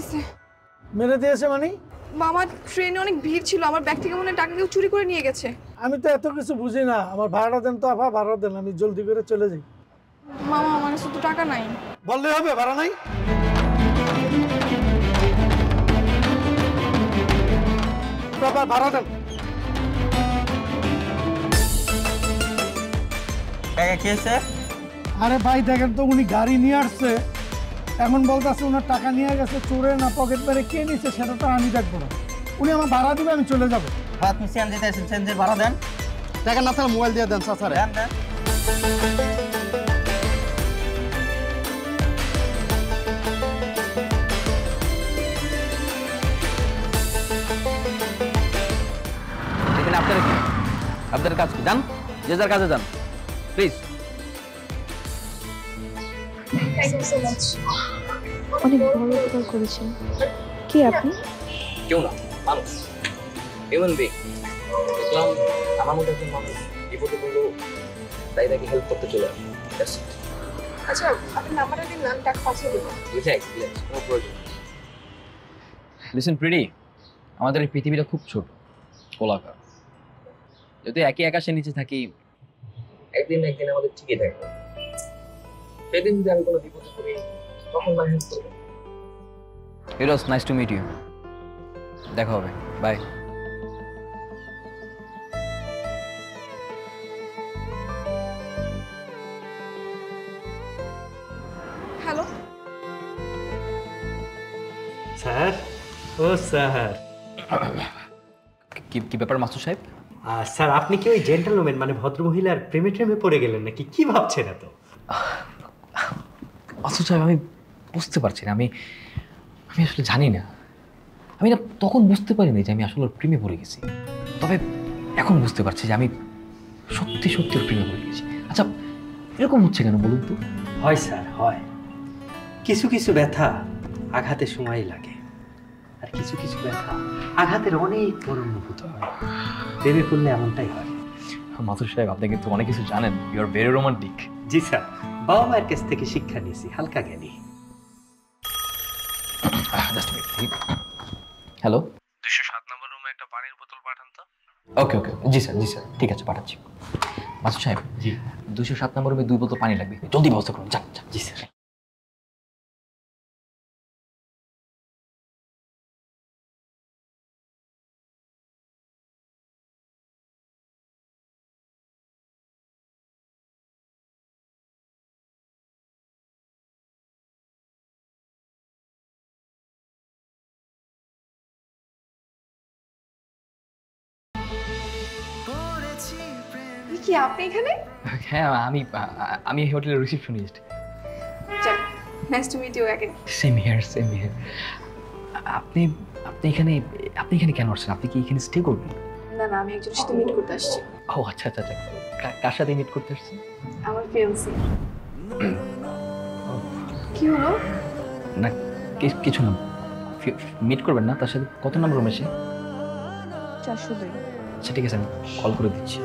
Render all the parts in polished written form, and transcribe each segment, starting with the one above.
দিছে। মেরে দিয়েছে মানে? মামা ট্রেনে অনেক ভিড় ছিল, আমার ব্যাগ থেকে মনে হয় টাকা কেউ চুরি করে নিয়ে গেছে। আমি তো এত কিছু বুঝি না, আমার ভাড়া দেন তো আপা, ভাড়া দেন, আমি জলদি করে চলে যাই। মামা আমার কাছে তো টাকা নাই। বললে হবে ভাড়া নাই? ভাড়া দেন। কি হয়েছে? আরে ভাই দেখেন তো, উনি গাড়ি নিয়ে আসছে, এখন বলতেছে ওনার টাকা নিয়ে গেছে চোরে না পকেট মেরে কে নিচ্ছে সেটা তো আমি দেখবো না। উনি আমার ভাড়া দিবে, আমি চলে যাবো। আপনি চেঞ্জ দিতে আসেন, চেঞ্জের ভাড়া দেন। টাকা না থাকলে মোবাইল দিয়ে দেন স্যার। দেন দেন। এখানে আপনার কাজ কি? যান, যে যার কাজে যান প্লিজ। অনেক বড় উপকার করেছেন। কি আপনি? কেউ না, মানুষ, হিউম্যান বিং। দেখলাম আমার মধ্যে একজন মানুষ বিপদে পড়লো, তাই তাকে হেল্প করতে চলে আসলো। আচ্ছা আপনি নাম্বারটা দিন, আমি টাকা পাঠিয়ে দেবো। কোনো প্রয়োজন। লিসেন প্রিটি, আমাদের এই পৃথিবীটা খুব ছোট, গোলাকার। যদি একই আকাশের নিচে থাকি, একদিন না একদিন আমাদের ঠিকই থাকবে। সেদিন যদি আমি কোনো বিপদে পড়ি, তখন না হেল্প করবো। It was nice to meet you. দেখা হবে, বাই। Hello sir. ও স্যার। কি ব্যাপার মাস্টার সাহেব? স্যার আপনি কি ওই জেন্টলম্যান মানে ভদ্রমহিলার প্রেমে ট্রেমে পড়ে গেলেন নাকি? কি ভাবছেন এত? মাস্টার সাহেব আমি বুঝতে পারছি না, আমি আসলে জানি না। আমি না তখন বুঝতে পারিনি যে আমি আসলে ওর প্রেমে পড়ে গেছি, তবে এখন বুঝতে পারছি যে আমি সত্যি সত্যি ওর প্রেমে পড়ে গেছি। আচ্ছা এরকম হচ্ছে কেন বলুন তো? হয় স্যার, হয়। কিছু কিছু ব্যথা আঘাতের সময় লাগে, আর কিছু কিছু ব্যথা আঘাতের অনেক বড় অনুভূত হয়। প্রেমে পড়লে এমনটাই হয়। মাসুদ সাহেব আপনি কিন্তু অনেক কিছু জানেন, ইউ আর ভেরি রোমান্টিক। জি স্যার, বাবা মায়ের কাছ থেকে শিক্ষা নিয়েছি, হালকা জ্ঞানী। হ্যালো, 207 নম্বর রুমে একটা পানির বোতল পাঠান তো। ওকে ওকে, জি স্যার ঠিক আছে, পাঠাচ্ছি। মাসুদ সাহেব, জি 207 নম্বর রুমে 2 বোতল পানি লাগবে, জলদি ব্যবস্থা করুন। যান। জি স্যার। কি আপনি এখানে? হ্যাঁ, আমি এই হোটেলের রিসেপশনিস্ট। যাক, nice to meet you again. Same here. আপনি এখানে কেন আসছেন? আপনি কি এখানে স্টে করবেন? না না, আমি একজনের সাথে মিট করতে আসছি। ও আচ্ছা। কার সাথে মিট করতে আসছেন? আমার ফিয়ান্সি। কি হলো? না কিছু না, মিট করবেন না তার সাথে? কত নম্বর রুমে সে? 402। আচ্ছা ঠিক আছে, আমি কল করে দিচ্ছি।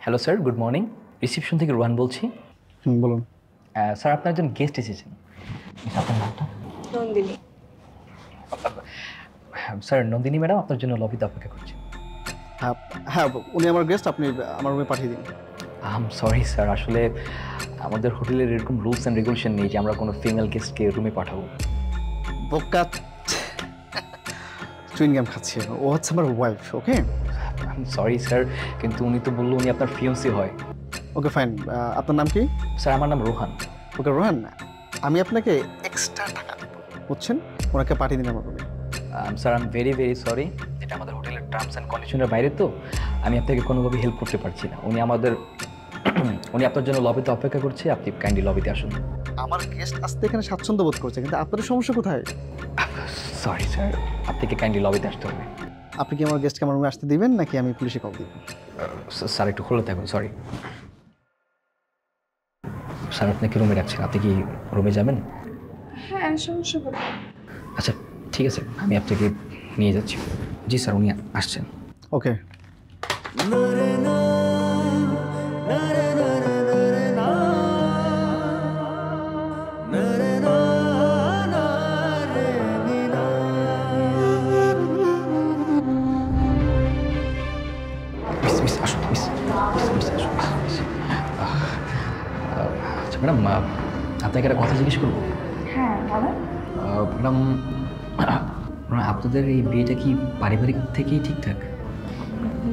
Hello sir, good morning. Reception থেকে রোহান বলছি। বলুন। স্যার আপনার একজন গেস্ট এসেছেন। আপনার নামটা? নন্দিনী। স্যার নন্দিনী ম্যাডাম আপনার জন্য লবিতে অপেক্ষা করছে। হ্যাঁ উনি আমার গেস্ট, আপনি আমার রুমে পাঠিয়ে দিন। সরি স্যার, আসলে আমাদের হোটেলের এরকম রুলস অ্যান্ড রেগুলেশন নেই যে আমরা কোনো ফিমেল গেস্টকে রুমে পাঠাবো। বোকা চুইং গাম খাচ্ছে, ও হচ্ছে আমার ওয়াইফ। ওকে সরি স্যার, কিন্তু উনি তো বললো উনি আপনার ফিয়ান্সি হয়। ওকে ফাইন, আপনার নাম কি? স্যার আমার নাম রোহান। ওকে রোহান, আমি আপনাকে এক্সট্রা টাকা দেবো, বুঝছেন? ওনাকে পাঠিয়ে দিন আমার রুমে। Sir I am very sorry, এটা আমাদের হোটেলের টার্মস অ্যান্ড কন্ডিশনের বাইরে, তো আমি আপনাকে কোনোভাবে হেল্প করতে পারছি না। উনি আপনার জন্য লবিতে অপেক্ষা করছে, আপনি কাইন্ডলি লবিতে আসুন। আমার গেস্ট আসতে এখানে স্বাচ্ছন্দ্য বোধ করছে, কিন্তু আপনাদের সমস্যা কোথায়? সরি স্যার, আপনাকে কাইন্ডলি লবিতে আসতে হবে। আপনি কি আমার গেস্টকে আমার রুমে আসতে দিবেন নাকি আমি পুলিশে কল দিব? স্যার একটু খোলা থাকুন, সরি। স্যার আপনাকে রুমে রাখছেন, আপনি কি রুমে যাবেন? হ্যাঁ, সমস্যা কোথায়? আচ্ছা ঠিক আছে, আমি আপনাকে নিয়ে যাচ্ছি। জি স্যার, উনি আসছেন। ওকে। মিস আসুন মিস মিস আসুন মিস আচ্ছা ম্যাডাম আপনাকে একটা কথা জিজ্ঞেস করবো হ্যাঁ বলেন। ম্যাডাম আপনাদের এই বিয়েটা কি পারিবারিক থেকেই ঠিকঠাক?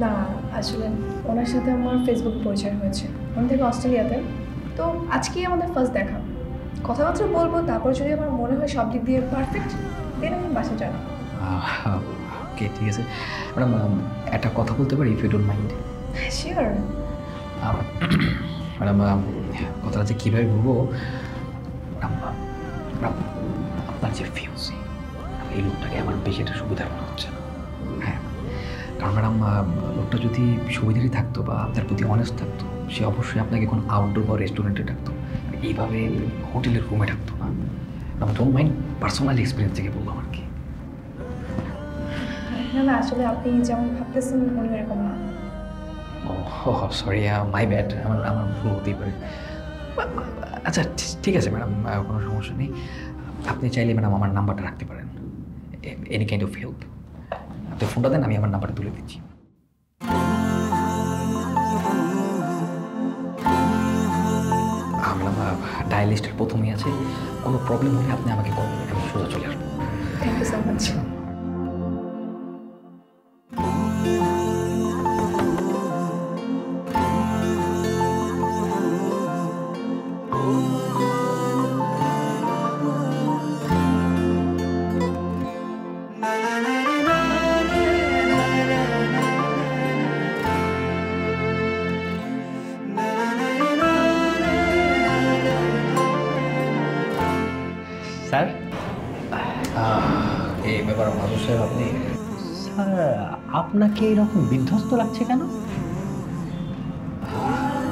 না আসলে ওনার সাথে আমার ফেসবুক পরিচয় হয়েছে, উনি থেকে অস্ট্রেলিয়াতে। তো আজকেই আমাদের ফার্স্ট দেখা, কথাবার্তা বলবো, তারপর যদি আমার মনে হয় সব দিক দিয়ে পারফেক্ট দেন আমি বাসা যাব। ওকে ঠিক আছে ম্যাডাম, একটা কথা বলতে পারি if you don't mind? Sure. Madam কথাটা যে কীভাবে বলবো, আপনার যে ফিউসি এই লোকটাকে আমার বেশি একটা সুবিধার মনে হচ্ছে না। হ্যাঁ কারণ ম্যাডাম লোকটা যদি সুবিধারই থাকতো বা আপনার প্রতি অনেস্ট থাকতো, সে অবশ্যই আপনাকে কোনো আউটডোর বা রেস্টুরেন্টে ডাকতো, এইভাবে হোটেলের রুমে ডাকতো না। Madam don't mind, personal experience থেকে বললাম আর কি। না না আসলে আপনি যেমন ভাবতেছেন উনি এরকম না। ও সরি মাই ব্যাড, আমার ভুল হতেই পারে। আচ্ছা ঠিক আছে ম্যাডাম, কোনো সমস্যা নেই। আপনি চাইলে ম্যাডাম আমার নাম্বারটা রাখতে পারেন, এনি কাইন্ড অফ হেল্প। আপনি ফোনটা দেন, আমি আমার নাম্বারটা তুলে দিচ্ছি। ম্যাডাম ডায়াল লিস্টের প্রথমেই আছে, কোনো প্রবলেম হলে আপনি আমাকে কল করবেন, আমি সোজা চলে আসবো। Thank you so much. Sir এই ব্যাপার মানুষ সাহেব, আপনি স্যার আপনাকে এরকম বিধ্বস্ত লাগছে কেন?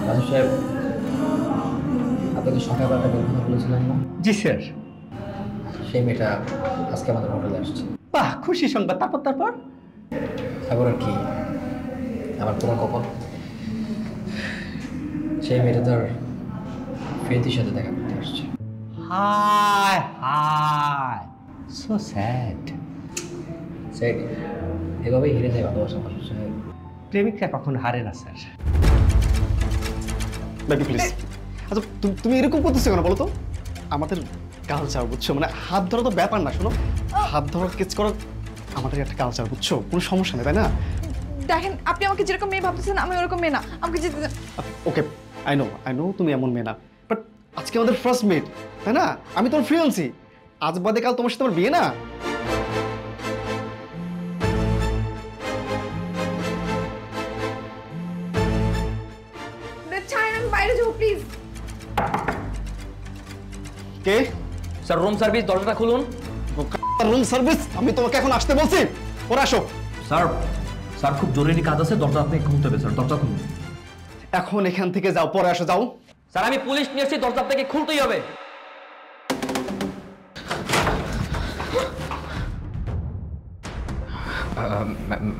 মানুষ সাহেব আপনাকে সকালবেলা একটা কথা বলেছিলাম না? জি স্যার। সেই মেয়েটা আজকে আমাদের হোটেলে আসছে। বাহ, খুশি সংবাদ। তারপর তারপর তারপর আর কি, আমার পুরো কপাল, সেই মেয়েটা তার ফ্রেন্ডের সাথে দেখা করতে আসছে। হায় হায়, সো স্যাড। স্যার এভাবেই হেরে যায় ভালোবাসা মানুষ সাহেব। প্রেমিকরা কখনো হারে না স্যার। Baby please. আচ্ছা তুমি এরকম করতেছো কেন বলো তো? আমাদের কালচার বুঝছো, মানে হাত ধরা তো ব্যাপার না। শোনো, হাত ধরা কেচ করো আমাদের একটা কালচার, বুঝছো? কোনো সমস্যা নেই, তাই না? দেখেন আপনি আমাকে যেরকম মেয়ে ভাবতেছেন আমি ওরকম মেয়ে না, আমাকে যেতে দেন। ওকে আই নো তুমি এমন মেয়ে না, বাট আজকে আমাদের ফার্স্ট মিট, তাই না? আমি তোমার ফ্রিয়েন্সি, আজ বাদে কাল তোমার সাথে আমার বিয়ে না। ছাড়েন, আমি বাইরে যাবো please. K? Sir room service, দরজাটা খুলুন। Room service? আমি তোমাকে এখন আসতে বলছি, ওরা আসো। স্যার স্যার খুব জরুরি কাজ আছে, দরজা আপনি খুলতে হবে স্যার, দরজা খুলুন। এখন এখান থেকে যাও, পরে আসো, যাও। স্যার আমি পুলিশ নিয়ে এসেছি, দরজা আপনাকে খুলতেই হবে।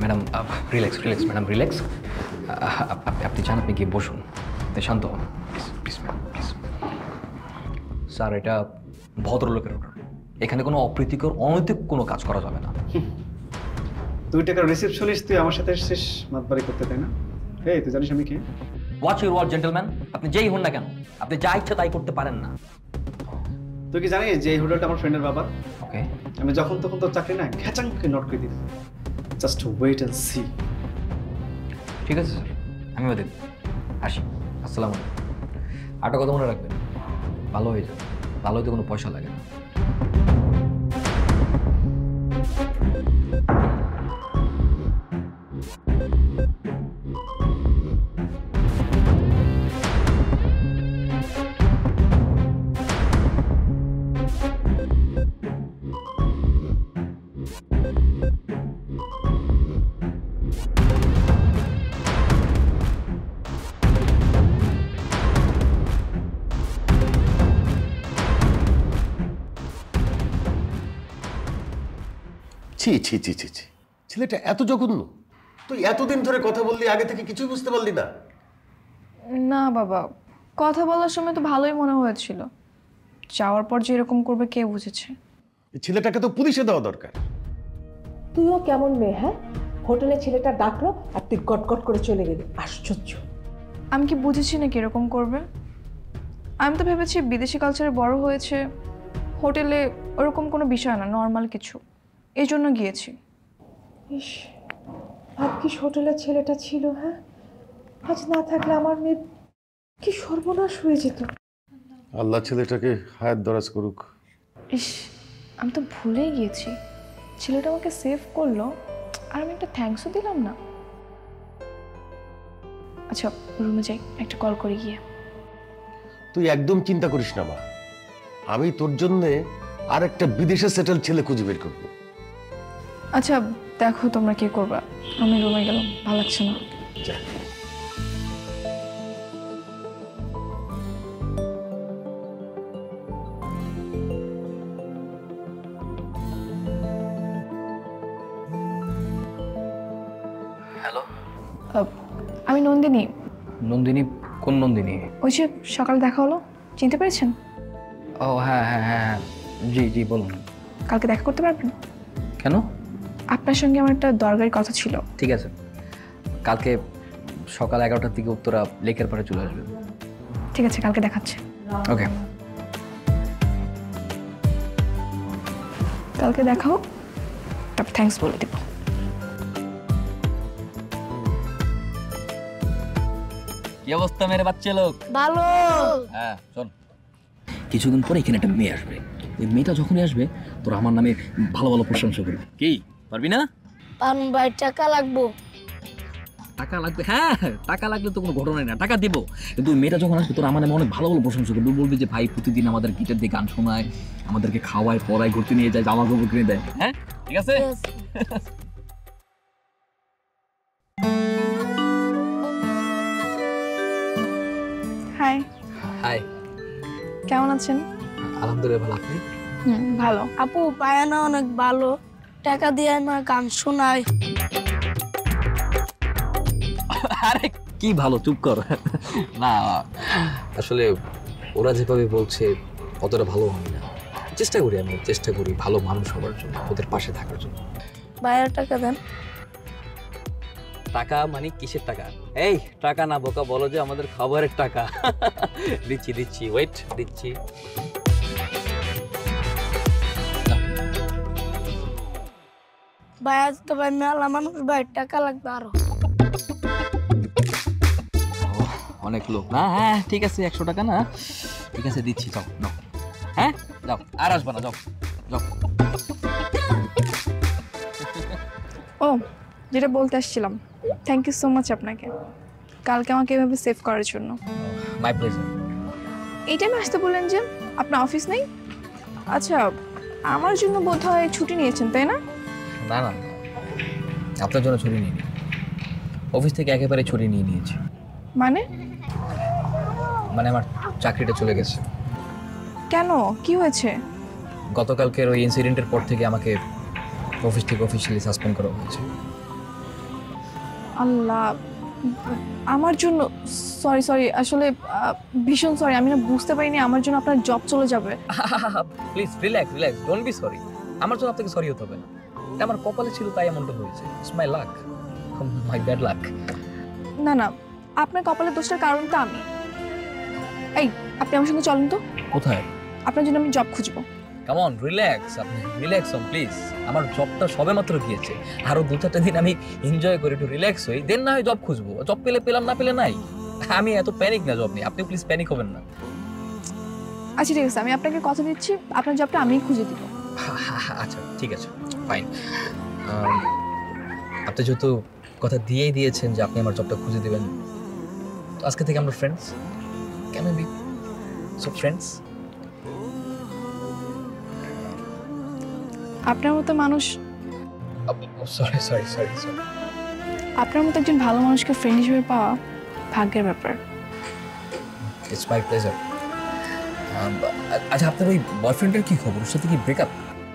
Madam relax madam relax. আপনি চান আপনি গিয়ে বসুন, আপনি শান্ত হন প্লিজ ম্যাডাম প্লিজ। স্যার এটা ভদ্রলোকের অর্ডার, এখানে কোনো অপ্রীতিকর অনৈতিক কোনো কাজ করা যাবে না। 2 টাকার রিসেপশনিস্ট তুই আমার সাথে এসেছিস মাতবাড়ি করতে, তাই না? এই তুই জানিস আমি কি? ওয়াচ ইউর ওয়ার্ড জেন্টলম্যান, আপনি যেই হন না কেন আপনি যা ইচ্ছা তাই করতে পারেন না। তুই কি জানিস যে এই হোটেলটা আমার ফ্রেন্ডের বাবা? ওকে আমি যখন তখন তোর চাকরি না ঘ্যাচাংকে নট করে দিতে। Just wait and see. ঠিক আছে স্যার, আমিও দেব। আসি, আসসালামু আলাইকুম। আরেকটা কথা মনে রাখবেন, ভালো হয়ে যাবে, ভালো হইতে কোনো পয়সা লাগে না। ছি ছি ছি ছি ছি, ছেলেটা এত জঘন্য! তুই এতদিন ধরে কথা বললি, আগে থেকে কিছুই বুঝতে পারলি না? না বাবা, কথা বলার সময় তো ভালোই মনে হয়েছিল, যাওয়ার পর যে এরকম করবে কে বুঝেছে। এই ছেলেটাকে তো পুলিশে দেওয়া দরকার। তুইও কেমন মেয়ে, হ্যাঁ? হোটেলে ছেলেটা ডাকলো আর তুই গটগট করে চলে গেলি, আশ্চর্য। আমি কি বুঝেছি না কিরকম করবে? আমি তো ভেবেছি বিদেশি কালচারে বড় হয়েছে, হোটেলে ওরকম কোনো বিষয় না, নর্মাল কিছু, এই জন্য গিয়েছি। ইস, ভাগ্যিস হোটেলের ছেলেটা ছিল, হ্যাঁ? আজ না থাকলে আমার মেয়ে কি সর্বনাশ হয়ে যেত। আল্লাহ ছেলেটাকে হায়াত দরাজ করুক। ইস, আমি তো ভুলেই গিয়েছি, ছেলেটা আমাকে সেভ করলো আর আমি একটা থ্যাঙ্কসও দিলাম না। আচ্ছা রুমে যাই, একটা কল করে গিয়ে। তুই একদম চিন্তা করিস না মা, আমি তোর জন্যে আর একটা বিদেশে সেটেল ছেলে খুঁজে বের করবো। আচ্ছা দেখো তোমরা কি করবা, আমি রুমে গেলাম, ভালো লাগছে না। হ্যালো, আমি নন্দিনী। নন্দিনী? কোন নন্দিনী? ওই যে সকালে দেখা হলো, চিনতে পেরেছেন? ও হ্যাঁ হ্যাঁ হ্যাঁ হ্যাঁ, জি জি বলুন। কালকে দেখা করতে পারবেন? কেন? আপনার সঙ্গে আমার একটা দরকারি কথা ছিল। ঠিক আছে, কালকে সকাল 11টার দিকে উত্তরা লেকের পাড়ে চলে আসবে। ঠিক আছে, কালকে দেখাচ্ছে। ওকে, কালকে দেখাও, তারপর থ্যাঙ্কস বলে দেবো। কি অবস্থা মেরে বাচ্চা লোক? ভালো। হ্যাঁ শোন, কিছুদিন পরে এখানে একটা মেয়ে আসবে, ওই মেয়েটা যখনই আসবে তোর আমার নামে ভালো ভালো প্রশংসা করবি। কি পারবি না? পান ভাই টাকা লাগবো। টাকা লাগবে? হ্যাঁ টাকা লাগলে তো কোনো ঘটনাই না, টাকা দিব। কিন্তু ওই মেয়েটা যখন আসবে তোর আমার নামে অনেক ভালো ভালো প্রশংসা করবি, বলবি যে ভাই প্রতিদিন আমাদের গিটার দিয়ে গান শোনায়, আমাদেরকে খাওয়ায়, পড়ায়, ঘুরতে নিয়ে যায়, জামা কাপড় কিনে দেয়। হ্যাঁ ঠিক আছে? হাই। হাই। কেমন আছেন? আলহামদুলিল্লাহ ভালো, আপনি? ভালো। আপু পায়না অনেক ভালো, টাকা দিয়ে আমার গান শোনায়। আরে কি ভালো, চুপ কর। না আসলে ওরা যেভাবে বলছে অতটা ভালো হবে না, চেষ্টা করি, আমি চেষ্টা করি ভালো মানুষ হওয়ার জন্য, ওদের পাশে থাকার জন্য। ভাইয়ের টাকা দেন। টাকা মানে কিসের টাকা? এই টাকা না বোকা, বলো যে আমাদের খাবারের টাকা। দিচ্ছি দিচ্ছি, ওয়েট দিচ্ছি। ভাই আজ তো ভাই মেলা মানুষ, ভাই টাকা লাগবে আরো। অনেক লোক না? হ্যাঁ ঠিক আছে, 100 টাকা না? ঠিক আছে দিচ্ছি, যাও নাও। হ্যাঁ যাও, আর আসবা না, যাও যাও। ও যেটা বলতে আসছিলাম, থ্যাংক ইউ সো মাচ আপনাকে কালকে আমাকে এভাবে সেভ করার জন্য। My pleasure. এই টাইমে আসতে বললেন যে আপনার অফিস নেই? আচ্ছা আমার জন্য বোধহয় ছুটি নিয়েছেন তাই না? না না, আপনার জন্য ছুটি নিয়ে অফিস থেকে একেবারে ছুটি নিয়ে নিয়েছি। মানে? মানে আমার চাকরিটা চলে গেছে। কেন, কি হয়েছে? গতকালকের ওই ইনসিডেন্টের পর থেকে আমাকে অফিস থেকে অফিসিয়ালি সাসপেন্ড করা হয়েছে। আল্লাহ, আমার জন্য সরি সরি, আসলে ভীষণ সরি, আমি না বুঝতে পারিনি আমার জন্য আপনার জব চলে যাবে। Please relax relax, don't be sorry. আমার জন্য আপনাকে সরি হতে হবে না, এটা আমার কপালে ছিল তাই এমনটা হয়েছে। It's my lakh, my bad luck. না না, আপনার কপালের দোষটার কারণ তো আমি। এই আপনি আমার সঙ্গে চলেন তো। কোথায়? আপনার জন্য আমি জব খুঁজবো। কাম অন, রিল্যাক্স, আপনি রিল্যাক্স হন প্লিজ। আমার জবটা সবেমাত্র গিয়েছে, আরো 2-4টা দিন আমি এনজয় করে একটু রিল্যাক্স হই, দেন না হয় জব খুঁজবো। জব পেলে পেলাম, না পেলে নাই। আমি এত প্যানিক না জব নিয়ে, আপনি প্লিজ প্যানিক হবেন না। আচ্ছা ঠিক আছে, আমি আপনাকে কথা দিচ্ছি আপনার জবটা আমিই খুঁজে দিব। আচ্ছা ঠিক আছে, ফাইন। আপনি যেহেতু কথা দিয়েই দিয়েছেন যে আপনি আমার জবটা খুঁজে দেবেন, তো আজকে থেকে আমরা friends. Can we be so friends? আপনার মতো মানুষ, সরি সরি সরি সরি, আপনার মতো একজন ভালো মানুষকে ফ্রেন্ড হিসেবে পাওয়া ভাগ্যের ব্যাপার। It's my pleasure. আচ্ছা আপনার ওই বয়ফ্রেন্ডের কি খবর? ওর সাথে কি ব্রেকআপ?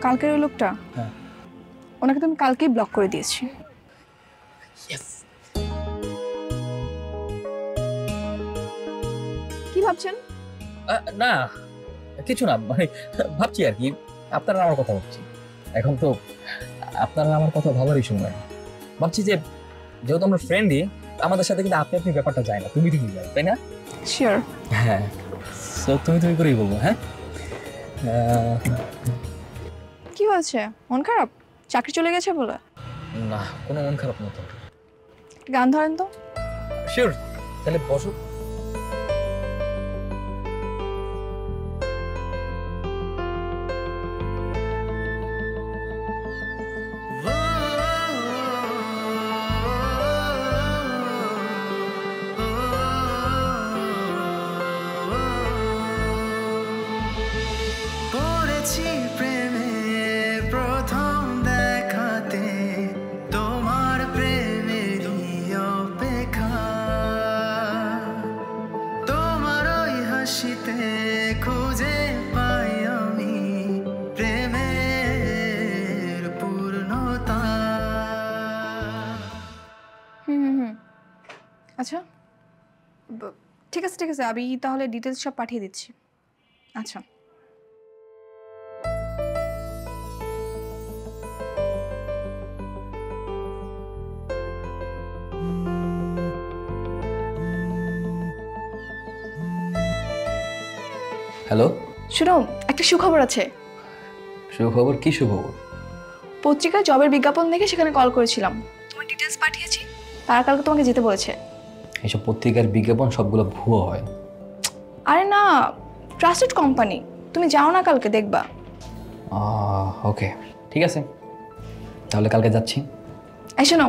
কালকের ওই লোকটা, হ্যাঁ, ওনাকে তো আমি কালকেই ব্লক করে দিয়েছি। ইয়েস। ভাবছেন? না কিছু না, মানে ভাবছি আর কি, আপনারা আমার কথা ভাবছি। এখন তো আপনারা আমার কথা ভাবারই সময়। ভাবছি যে যেহেতু আমরা ফ্রেন্ডই, আমাদের সাথে কিন্তু আপনি ব্যাপারটা যায় না, তুমি যায়, তাই না? শিওর। হ্যাঁ, তো তুমি করেই বলবো। হ্যাঁ, কি হয়েছে? মন খারাপ? চাকরি চলে গেছে বলে? না, কোনো মন খারাপ না তো। গান ধরেন তো। শিওর, তাহলে বসো। আচ্ছা ঠিক আছে আমি তাহলে ডিটেলস সব পাঠিয়ে দিচ্ছি। আচ্ছা হ্যালো, শুনো, একটা সুখবর আছে। সুখবর? কি সুখবর? পত্রিকায় জবের বিজ্ঞাপন দেখে সেখানে কল করেছিলাম, তোমার ডিটেলস পাঠিয়েছি, তারা কালকে তোমাকে যেতে বলেছে। এইসব পত্রিকার বিজ্ঞাপন সবগুলো ভুয়ো হয়। আরে না, ট্রাস্টেড কোম্পানি, তুমি যাও না, কালকে দেখবা। ওকে ঠিক আছে, তাহলে কালকে যাচ্ছি। এই শোনো,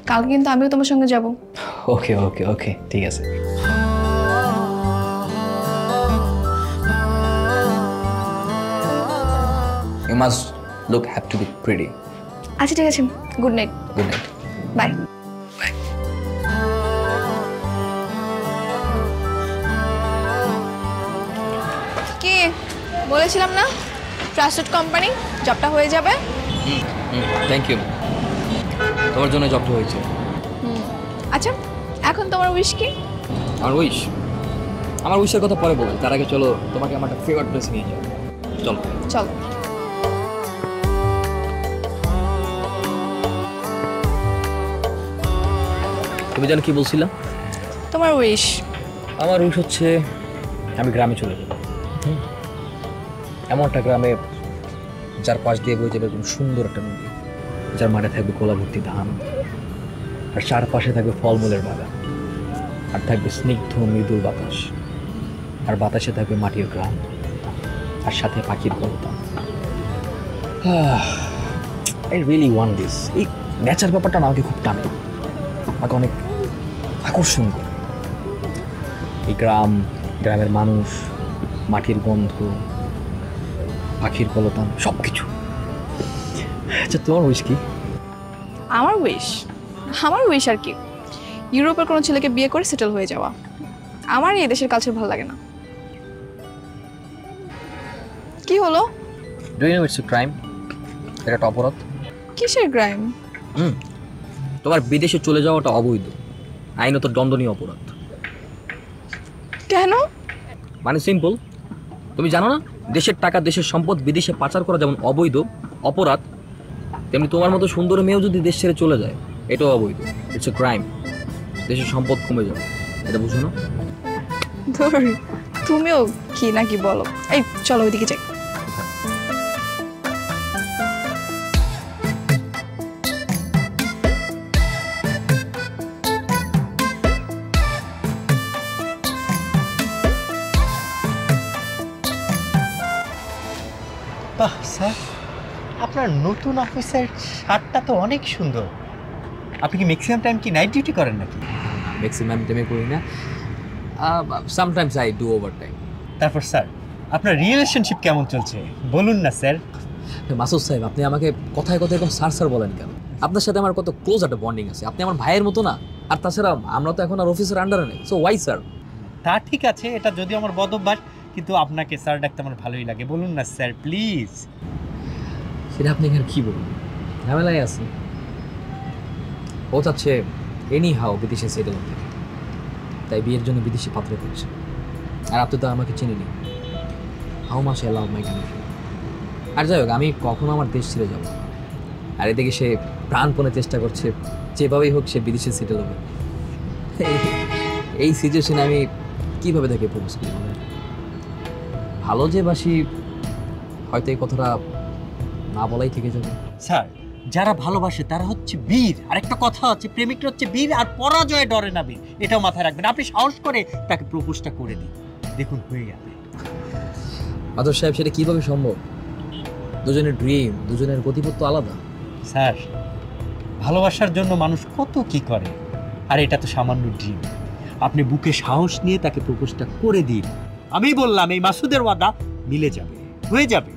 কালকে কিন্তু আমিও তোমার সঙ্গে যাব। ওকে ওকে ওকে ঠিক আছে। You must look have to be pretty. আচ্ছা ঠিক আছে, good night. Good night. Bye. কি বলেছিলাম না, ট্রাস্টেড কোম্পানি, জবটা হয়ে যাবে। থ্যাংক ইউ, তোমার জন্য জবটা হয়েছে। আচ্ছা এখন তোমার উইশ কি? আমার উইশের কথা পরে বলবো, তার আগে চলো তোমাকে আমার একটা ফেভারিট প্লেস নিয়ে যাও। চলো চলো। তুমি জানো কি বলছিলাম? তোমার উইশ? আমার উইশ হচ্ছে আমি গ্রামে চলে যাব। এমন একটা গ্রামে যার পাশ দিয়ে বয়ে যাবে একদম সুন্দর একটা নদী, যার মাঠে থাকবে কলা ভর্তি ধান, আর চারপাশে থাকবে ফলমূলের বাগান, আর থাকবে স্নিগ্ধ মৃদুল বাতাস, আর বাতাসে থাকবে মাটির গ্রাম, আর সাথে পাখির কলতান। I really want this. এই নেচার ব্যাপারটা না আমাকে খুব টানে, আমাকে অনেক আকর্ষণ করে। এই গ্রামের মানুষ, মাটির গন্ধ, পাখির কলতান, সব কিছু। আচ্ছা তোমার উইশ কি? আমার উইশ আর কি, ইউরোপের কোনো ছেলেকে বিয়ে করে সেটেল হয়ে যাওয়া। আমার এই দেশের কালচার ভালো লাগে না। কি হলো? Do you know it's a crime? এটা একটা অপরাধ। কিসের ক্রাইম? তোমার বিদেশে চলে যাওয়াটা অবৈধ, আইনত দণ্ডনীয় অপরাধ। কেন? মানে সিম্পল, তুমি জানো না দেশের টাকা, দেশের সম্পদ বিদেশে পাচার করা যেমন অবৈধ অপরাধ, তেমনি তোমার মতো সুন্দর মেয়েও যদি দেশ ছেড়ে চলে যায় এটাও অবৈধ। It's a crime. দেশের সম্পদ কমে যাবে, এটা বুঝো না? ধর, তুমিও কি নাকি বলো। এই চলো ওইদিকে যাই। বাহ স্যার, আপনার নতুন অফিসের শার্টটা তো অনেক সুন্দর। আপনি কি ম্যাক্সিমাম টাইম কি নাইট ডিউটি করেন নাকি? ম্যাক্সিমাম টাইমে করি না, sometimes I do over time. তারপর স্যার, আপনার রিলেশনশিপ কেমন চলছে বলুন না স্যার। মাসুদ সাহেব, আপনি আমাকে কথায় কথায় এরকম স্যার বলেন কেন? আপনার সাথে আমার কত ক্লোজ একটা বন্ডিং আছে, আপনি আমার ভাইয়ের মতো না? আর তাছাড়া আমরা তো এখন আর অফিসের আন্ডারে নেই, সো ওয়াই স্যার? তা ঠিক আছে, এটা যদিও আমার বদ অভ্যাস, কিন্তু আপনাকে স্যার ডাকতে আমার ভালোই লাগে। বলুন না স্যার প্লিজ। সেটা আপনি এখানে কী বলুন, ঝামেলায় আছে। ও চাচ্ছে এনি হাও বিদেশে সেটেল হতে, তাই বিয়ের জন্য বিদেশি পাত্র করছে। আর আপনি তো আমাকে চিনেনি। How much I love my country. আর যাই হোক, আমি কখনো আমার দেশ ছেড়ে যাব। আর এদিকে সে প্রাণপণে চেষ্টা করছে যেভাবেই হোক সে বিদেশে সেটেল হবে। এই সিচুয়েশনে আমি কিভাবে তাকে প্রপোজ করি? ভালো যে বাসি, হয়তো এই কথাটা না বলাই থেকে যাবে। স্যার, যারা ভালোবাসে তারা হচ্ছে বীর। আর একটা কথা হচ্ছে, প্রেমিকরা হচ্ছে বীর আর পরাজয়ে ডরে না বীর। এটাও মাথায় রাখবেন। আপনি সাহস করে তাকে প্রপোজটা করে দিন, দেখুন হয়ে যাবে। মাধব সাহেব, সেটা কিভাবে সম্ভব? দুজনের ড্রিম, দুজনের গতিপথ আলাদা। স্যার, ভালোবাসার জন্য মানুষ কত কি করে, আর এটা তো সামান্য ড্রিম। আপনি বুকে সাহস নিয়ে তাকে প্রপোজটা করে দিন। আমি বললাম এই মাসুদের ওয়াদা মিলে যাবে, হয়ে যাবে।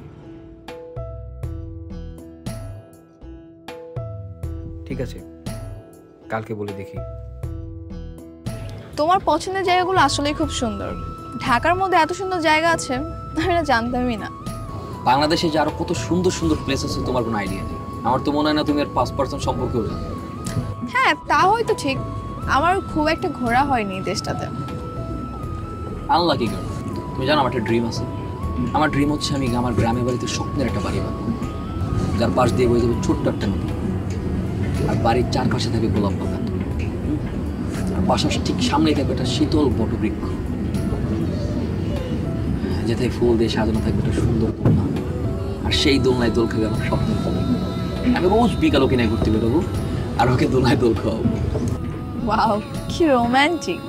ঠিক আছে, কালকে বলে দেখি। তোমার পছন্দের জায়গাগুলো আসলেই খুব সুন্দর। ঢাকার মধ্যে এত সুন্দর জায়গা আছে, আমি না জানতামই না। বাংলাদেশে যে আরো কত সুন্দর সুন্দর প্লেস আছে তোমার কোনো আইডিয়া নেই। আমার তো মনে হয় না তুমি এর 5% সম্পর্কেও জানো। হ্যাঁ, তা হয়তো ঠিক। আমার খুব একটা ঘোরা হয়নি দেশটাতে। Unlucky girl. তুমি জানো আমার একটা ড্রিম আছে। আমার ড্রিম হচ্ছে আমি আমার গ্রামের বাড়িতে স্বপ্নের একটা বাড়ি বানাবো, যার পাশ দিয়ে বয়ে যাবে ছোট্ট একটা নদী, আর বাড়ির চারপাশে থাকবে গোলাপ বাগান, আর বাসার ঠিক সামনেই থাকবে একটা শীতল বটবৃক্ষ, যেতে ফুল দিয়ে সাজানো থাকবে একটা সুন্দর দোলনা, আর সেই দোলনায় দোল খাবে আমার স্বপ্নের ফলে। আমি রোজ বিকাল ওকে নিয়ে ঘুরতে বেরোবো আর ওকে দোলনায় দোল খাওয়াবো। ওয়াও, কি রোমান্টিক।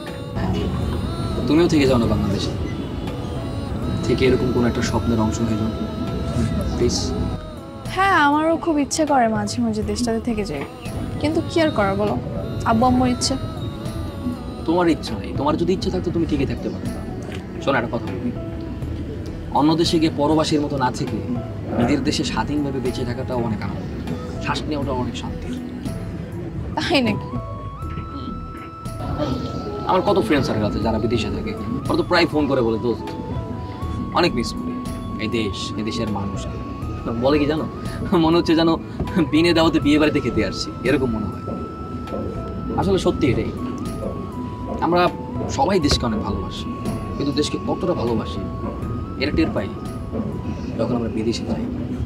তুমিও থেকে যাও না বাংলাদেশে, থেকে এরকম কোনো একটা স্বপ্নের অংশ হয়ে যাও প্লিজ। হ্যাঁ, আমারও খুব ইচ্ছে করে মাঝে মাঝে দেশটাতে থেকে যাই, কিন্তু কি আর করা বলো, আব্বু আম্মুর ইচ্ছে। তোমার ইচ্ছা নেই, তোমার যদি ইচ্ছে থাকতো তুমি ঠিকই থাকতে পারো। শোনো একটা কথা বলি, অন্য দেশে গিয়ে পরবাসীর মতো না থেকে নিজের দেশে স্বাধীনভাবে বেঁচে থাকাটাও অনেক আনন্দ, শ্বাস নেওয়াটাও অনেক শান্তির। তাই নাকি? আমার কত ফ্রেন্ড সার্কেল আছে যারা বিদেশে থাকে, ওরা তো প্রায় ফোন করে বলে দোস্ত অনেক মিস করি এই দেশ, এই দেশের মানুষকে। বলে কি জানো, মনে হচ্ছে যেন বিনে দাওয়াতে বিয়ে বাড়িতে খেতে আসছি, এরকম মনে হয়। আসলে সত্যি এটাই, আমরা সবাই দেশকে অনেক ভালোবাসি, কিন্তু দেশকে কতটা ভালোবাসি এটা টের পাই যখন আমরা বিদেশে যাই,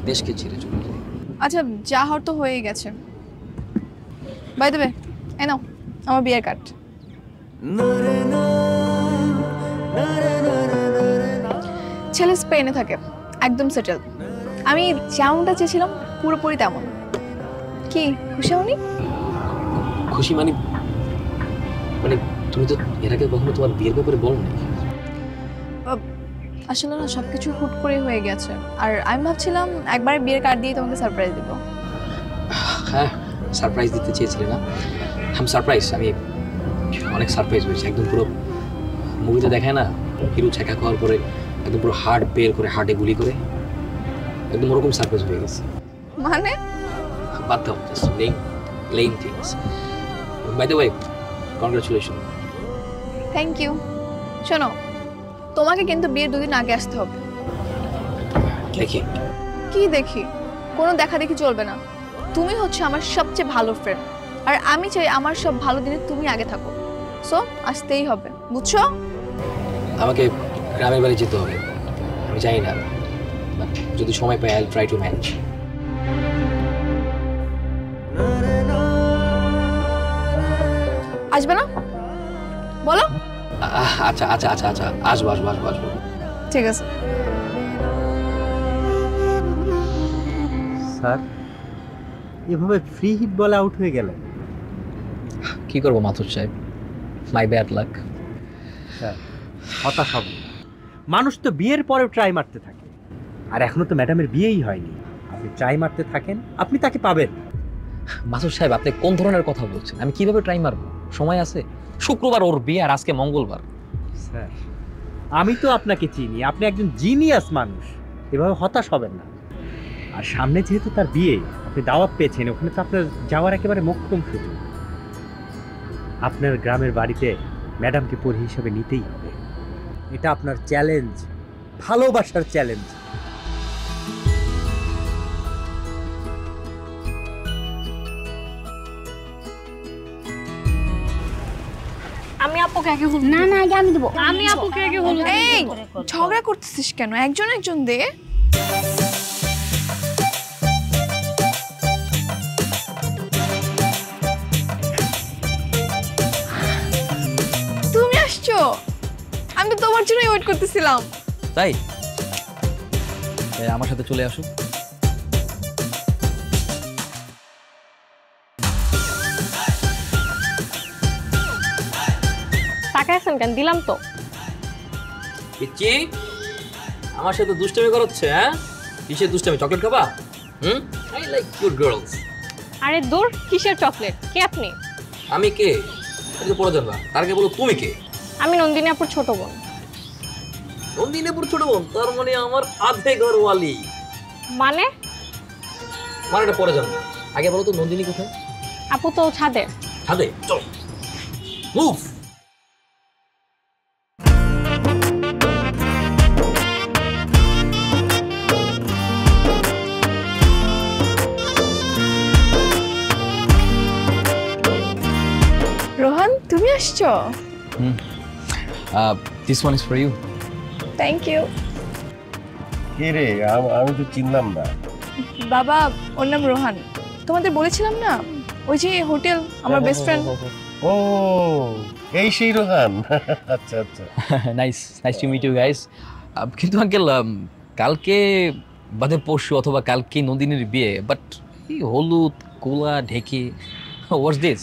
দেশকে ছেড়ে চলে যাই। আচ্ছা, যা হওয়ার তো হয়েই গেছে। বাই দ্য ওয়ে, এই নাও আমার বিয়ের কার্ড। ছেলে স্পেনে থাকে, একদম সেটেল। আমি যেমনটা চেয়েছিলাম পুরোপুরি তেমন। কি খুশি হওনি? খুশি মানে মানে তুমি তো এর আগে কখনো তোমার বিয়ের ব্যাপারে বলো না। আসলে না, সবকিছু হুট করে হয়ে গেছে, আর আমি ভাবছিলাম একবার বিয়ের কার্ড দিয়ে তোমাকে সারপ্রাইজ দেবো। হ্যাঁ, সারপ্রাইজ দিতে চেয়েছিলে না? আমি সারপ্রাইজ, আমি অনেক সারপ্রাইজ হয়েছি। একদম পুরো মুভিতে দেখায় না, হিরো ছ্যাঁকা খাওয়ার পরে একদম পুরো হার্ট বের করে, হার্টে গুলি করে, একদম ওরকম সারপ্রাইজ হয়ে গেছে। মানে বাদ দাও, just laying things. By the way, congratulation. Thank you. শোনো, তোমাকে কিন্তু বিয়ের 2 দিন আগে আসতে হবে। দেখি কি দেখি? কোনো দেখা দেখি চলবে না। তুমি হচ্ছে আমার সবচেয়ে ভালো ফ্রেন্ড, আর আমি চাই আমার সব ভালো দিনে তুমি আগে থাকো। সো আসতেই হবে, বুঝছো? আমাকে গ্রামের বাড়ি যেতে হবে, আমি জানি না, বাট যদি সময় পাই I will try to manage. আসবে না বলো? আচ্ছা আচ্ছা আচ্ছা আচ্ছা, আসবো আসবো আসবো আসবো। ঠিক আছে। স্যার, এভাবে ফ্রি হিট বলে আউট হয়ে গেলেন। কি করবো মাথুর সাহেব, মাই ব্যাড লাক। স্যার, হতাশ হব না। মানুষ তো বিয়ের পরেও ট্রাই মারতে থাকে, আর এখনো তো ম্যাডামের বিয়েই হয়নি। আপনি ট্রাই মারতে থাকেন, আপনি তাকে পাবেন। মাসুদ সাহেব, আপনি কোন ধরনের কথা বলছেন? আমি কিভাবে ট্রাই মারবো? সময় আছে, শুক্রবার ওর বিয়ে আর আজকে মঙ্গলবার। স্যার, আমি তো আপনাকে চিনি, আপনি একজন জিনিয়াস মানুষ, এভাবে হতাশ হবেন না। আর সামনে যেহেতু তার বিয়ে, আপনি দাওয়াত পেয়েছেন, ওখানে তো আপনার যাওয়ার একেবারে মোক্ষম সুযোগ। আপনার গ্রামের বাড়িতে ম্যাডামকে পরি হিসেবে নিতেই হবে। এটা আপনার চ্যালেঞ্জ, ভালোবাসার চ্যালেঞ্জ। আমি আপুকে আগে হলুদ না না আগে আমি দেব আমি আপুকে আগে হলুদ এই ঝগড়া করতেছিস কেন? একজন একজন দে। তুমি আসছো? আমি তো তোমার জন্যই ওয়েট করতেছিলাম। তাই আমার সাথে চলে আসো। তাকাইছেন কেন? দিলাম তো। পিচ্চি আমার সাথে দুষ্টামি করছে? হ্যাঁ কিসের দুষ্টামি? চকলেট খাবা? I like cute girls. আরে দূর, কিসের চকলেট? কে আপনি? আমি কে এটা তো পরে জানবা, তার আগে বলো তুমি কে? আমি নন্দিনী আপুর ছোট বোন। নন্দিনীপুর ছোট বোন? তার মানে আমার আধে ঘরওয়ালি। মানে এটা পরে জানবো, আগে বলো তো নন্দিনী কোথায়? আপু তো ছাদে। ছাদে? চল মুভ। রোহন তুমি আসছো? This one is for you. Thank you. কে রে? আমি তো চিনলাম না। বাবা ওর নাম রোহান, তোমাদের বলেছিলাম না, ওই যে হোটেল আমার বেস্ট ফ্রেন্ড। ও এই সেই রোহান। আচ্ছা আচ্ছা, nice nice to meet you guys. কিন্তু আঙ্কেল কালকে বাদে পরশু অথবা কালকে নন্দিনীর বিয়ে, বাট এই হলুদ কোলা ঢেকে, what's this?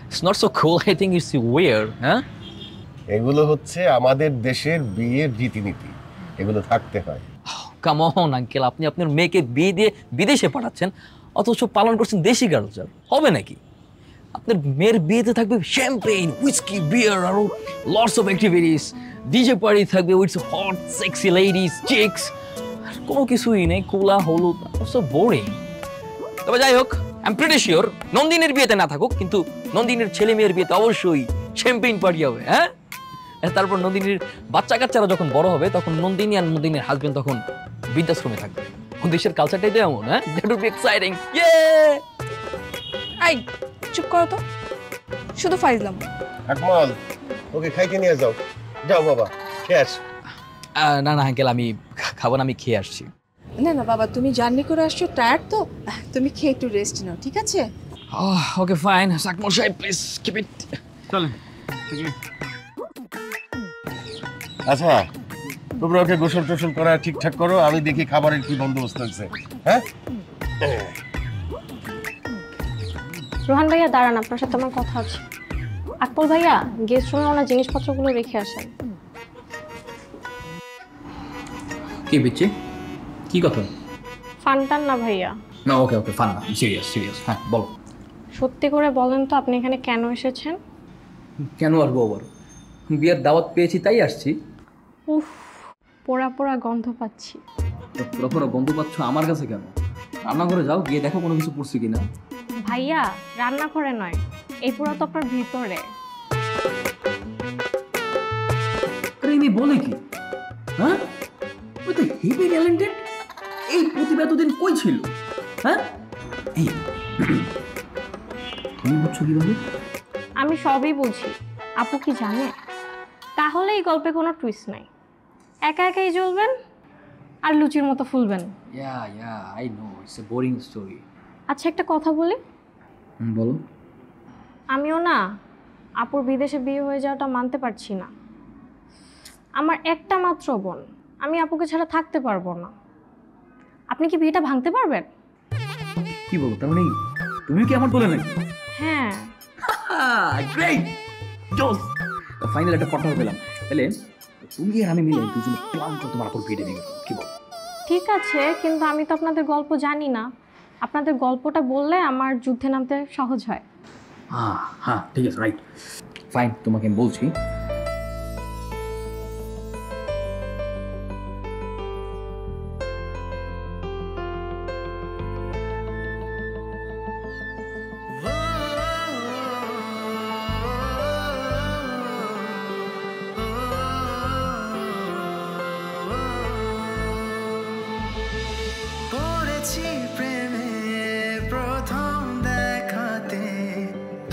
It's not so cool, I think it's weird. হ্যাঁ এগুলো হচ্ছে আমাদের দেশের বিয়ের রীতিনীতি, এগুলো থাকতে হয়। কাম অন আঙ্কেল, আপনি আপনার মেয়েকে বিয়ে দিয়ে বিদেশে পাঠাচ্ছেন অথচ পালন করছেন দেশি কালচার, হবে নাকি? আপনার মেয়ের বিয়েতে থাকবে শ্যাম্পেইন, হুইস্কি, বিয়ার, আরো lots of activities, DJ party থাকবে with hot sexy ladies, chicks, কোনো কিছুই নেই, কোলা হলুদ, সো বোরিং। তবে যাই হোক, আই এম প্রিটি শিওর নন্দিনীর বিয়েতে না থাকুক, কিন্তু নন্দিনীর ছেলে মেয়ের বিয়েতে অবশ্যই শ্যাম্পেইন পার্টি হবে। হ্যাঁ, তারপর নন্দিনীর বাচ্চা কাচ্চারা যখন বড় হবে তখন নন্দিনী আর নন্দিনীর হাজবেন্ড তখন বৃদ্ধাশ্রমে থাকবে। দেশের কালচারটাই তো এমন। হ্যাঁ, দ্যাট উড বি এক্সাইটিং। ইয়ে এই চুপ করো তো, শুধু ফাইজলাম। আকমল ওকে খাইতে নিয়ে যাও, যাও বাবা খেয়ে আস। না না আঙ্কেল, আমি খাবো না, আমি খেয়ে আসছি। না না বাবা, তুমি জার্নি করে আসছো, টায়ার্ড তো, তুমি খেয়ে একটু রেস্ট নাও, ঠিক আছে? ওকে ফাইন, সাকমল সাহেব প্লিজ কিপ ইট। চলেন। আচ্ছা তোমরা ওকে গোসল টোসল করা ঠিকঠাক করো, আমি দেখি খাবারের কি বন্দোবস্ত হচ্ছে। হ্যাঁ রোহান ভাইয়া দাঁড়ান, আপনার সাথে আমার কথা আছে। আকবর ভাইয়া গেস্ট রুমে ওনার জিনিসপত্রগুলো রেখে আসেন। কি বিচ্ছি, কি কথা? ফানটান না ভাইয়া। না ওকে ওকে, ফান না, সিরিয়াস সিরিয়াস। হ্যাঁ বলো। সত্যি করে বলেন তো আপনি এখানে কেন এসেছেন? কেন আসবো আবার? বিয়ের দাওয়াত পেয়েছি তাই আসছি। উফ, পোড়া পোড়া গন্ধ পাচ্ছি। পুরো পুরো গন্ধ পাচ্ছ আমার কাছে কেন? রান্নাঘরে যাও, গিয়ে দেখো কোনো কিছু পড়ছি কিনা। ভাইয়া রান্না করে নয়, এই পোড়া তো আপনার ভিতরে। আরে বলে কি? হ্যাঁ, ওই তো হেভি ট্যালেন্টেড, এই প্রতিভা এতদিন কই ছিল? হ্যাঁ, এই তুমি বুঝছো কিভাবে? আমি সবই বুঝি। আপু কি জানে? তাহলে এই গল্পে কোনো টুইস্ট নাই, একা একাই জ্বলবেন আর লুচির মতো ফুলবেন। Yeah I know, it's a boring story. আচ্ছা একটা কথা বলি। বলো। আমিও না আপুর বিদেশে বিয়ে হয়ে যাওয়াটা মানতে পারছি না। আমার একটা মাত্র বোন, আমি আপুকে ছাড়া থাকতে পারবো না। আপনি কি বিয়েটা ভাঙতে পারবেন? কি বলো, তার মানে তুমি কি আমার বলে নাকি? হ্যাঁ। গ্রেট জোস, ফাইনাল একটা কথা পেলাম। তাহলে তুমি আর আমি মিলে দুজনে প্ল্যান করে তোমার আপুর বিয়ে নিয়ে গেল, কি বল? ঠিক আছে, কিন্তু আমি তো আপনাদের গল্প জানি না। আপনাদের গল্পটা বললে আমার যুদ্ধে নামতে সহজ হয়। হ্যাঁ ঠিক আছে, রাইট, ফাইন, তোমাকে আমি বলছি।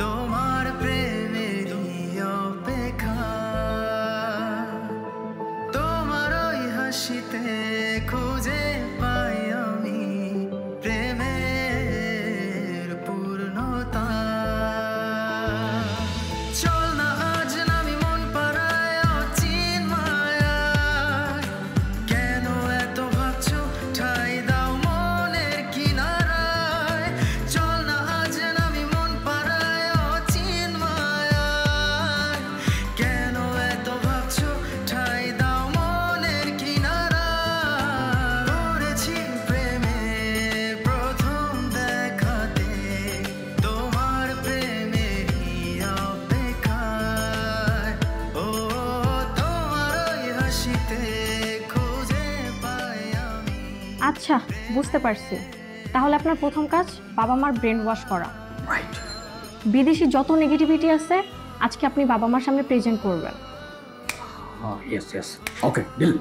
তোমার প্রেমেরই অপেক্ষা আচ্ছা, বুঝতে পারছি। তাহলে আপনার প্রথম কাজ বাবা মার ব্রেন ওয়াশ করা। বিদেশি যত নেগেটিভিটি আছে আজকে আপনি বাবা মার সামনে প্রেজেন্ট করবেন। ইয়েস ইয়েস, ওকে, ডিল।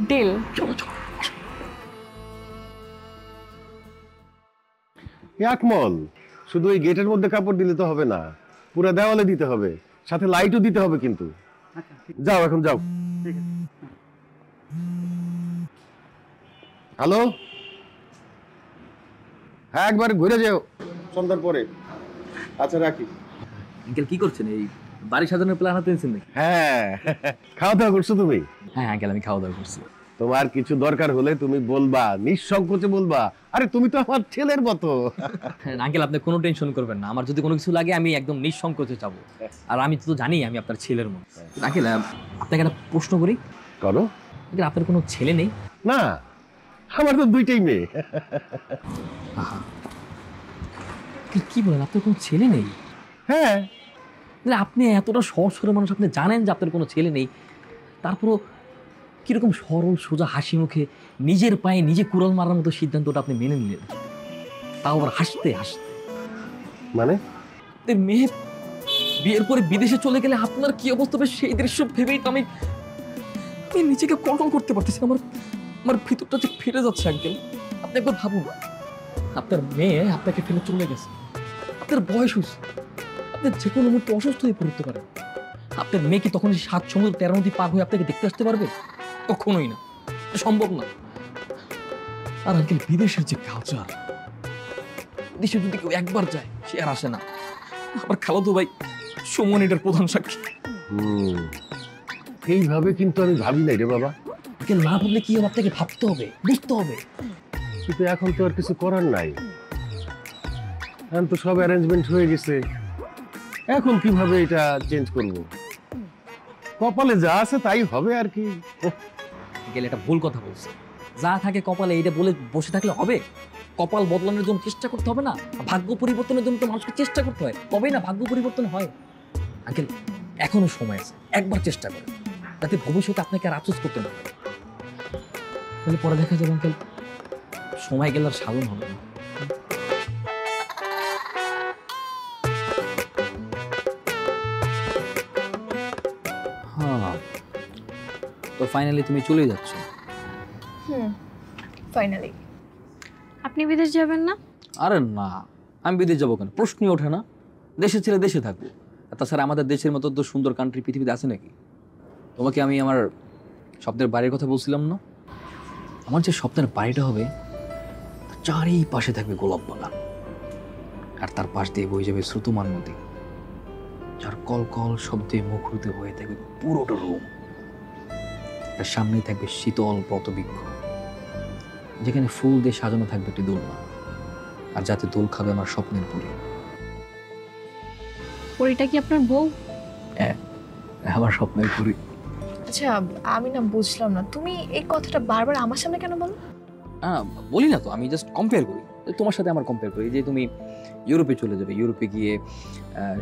ডিল। চলো চলো। আকমল, শুধু ওই গেটের মধ্যে কাপড় দিলে তো হবে না, পুরো দেওয়ালে দিতে হবে, সাথে লাইটও দিতে হবে কিন্তু। যাও এখন যাও। হ্যালো, হ্যাঁ একবার ঘুরে যাও সন্ধ্যার পরে। আচ্ছা রাখি। আঙ্কেল কি করছেন? এই বাড়ি সাজানোর প্ল্যান হাতে নিয়েছেন নাকি? হ্যাঁ, খাওয়া দাওয়া করছো তুমি? হ্যাঁ আঙ্কেল, আমি খাওয়া দাওয়া করছি। তোমার কিছু দরকার হলে তুমি বলবা, নিঃসংকোচে বলবা। আরে তুমি তো আমার ছেলের মতো। আঙ্কেল, আপনি কোনো টেনশন করবেন না, আমার যদি কোনো কিছু লাগে আমি একদম নিঃসংকোচে যাবো। আর আমি তো জানি আমি আপনার ছেলের মতো। আঙ্কেল, আপনাকে একটা প্রশ্ন করি। করো। আঙ্কেল, আপনার কোনো ছেলে নেই? না, আমার তো দুইটাই মেয়ে। কি বলেন, আপনার কোনো ছেলে নেই? হ্যাঁ। আপনি এতটা সহজ সরল মানুষ, আপনি জানেন যে আপনার কোনো ছেলে নেই, তারপরও কিরকম সরল সোজা হাসি মুখে নিজের পায়ে নিজে কুড়াল মারার মতো সিদ্ধান্তটা আপনি মেনে নিলেন, তাও আবার হাসতে হাসতে। মানে মেয়ে বিয়ের পরে বিদেশে চলে গেলে আপনার কি অবস্থা হবে সেই দৃশ্য ভেবেই তো আমি নিজেকে কন্ট্রোল করতে পারতেছি না। আমার ভিতরটা যে ফিরে যাচ্ছে। আঙ্কেল, আপনি একবার ভাবুন, আপনার মেয়ে আপনাকে ফেলে চলে গেছে, আপনার বয়স হয়েছে, আপনি যে কোনো মুহূর্তে অসুস্থ হয়ে পড়তে পারেন। আপনার মেয়ে কি তখন 7 সমুদ্র 13 নদী পার হয়ে আপনাকে দেখতে আসতে পারবে? কখনোই না, সম্ভব না। আর আঙ্কেল, বিদেশের যে কালচার, দেশে যদি কেউ একবার যায় সে আর আসে না। আমার খালাতো ভাই সুমন এটার প্রধান সাক্ষী। এইভাবে কিন্তু আমি ভাবি নাই রে বাবা। না ভাবলে কি হবে? আপনাকে ভাবতে হবে, বুঝতে হবে। কিন্তু এখন তো আর কিছু করার নাই, এখন তো সব অ্যারেঞ্জমেন্ট হয়ে গেছে। এখন কিভাবে এটা চেঞ্জ করব? কপালে যা আছে তাই হবে আর কি। গেলে এটা ভুল কথা বলছে। যা থাকে কপালে এটা বলে বসে থাকলে হবে? কপাল বদলানোর জন্য চেষ্টা করতে হবে না? ভাগ্য পরিবর্তনের জন্য তো মানুষকে চেষ্টা করতে হয়, তবেই না ভাগ্য পরিবর্তন হয়। আঙ্কেল, এখনো সময় আছে, একবার চেষ্টা করেন, যাতে ভবিষ্যতে আপনাকে আর আফসোস করতে না হয়। তাহলে পরে দেখা যাবে আঙ্কেল, সময় গেলে আর সাধন হবে না। হ্যাঁ, তো ফাইনালি তুমি চলে যাচ্ছ? ফাইনালি। আপনি বিদেশ যাবেন না? আরে না, আমি বিদেশ যাবো কেন? প্রশ্নই ওঠে না। দেশের ছেলে দেশে থাকবো। আর তাছাড়া আমাদের দেশের মতো তো সুন্দর কান্ট্রি পৃথিবীতে আছে নাকি? তোমাকে আমি আমার স্বপ্নের বাড়ির কথা বলছিলাম না? আমার যে স্বপ্নের বাড়িটা হবে তার চারিপাশে থাকবে গোলাপ বাগান, আর তার পাশ দিয়ে বয়ে যাবে শ্রুতমান নদী, যার কলকল শব্দে মুখরিত হয়ে থাকবে পুরোটা রুম। তার সামনেই থাকবে শীতল পতবৃক্ষ, যেখানে ফুল দিয়ে সাজানো থাকবে একটি দোলনা, আর যাতে দোল খাবে আমার স্বপ্নের পরি। পরিটা কি আপনার বউ? হ্যাঁ, আমার স্বপ্নের পরি। আচ্ছা, আমি না বুঝলাম না, তুমি এই কথাটা বারবার আমার সামনে কেন বলো? বলি না তো, আমি জাস্ট কম্পেয়ার করি, তোমার সাথে আমার কম্পেয়ার করি। যে তুমি ইউরোপে চলে যাবে, ইউরোপে গিয়ে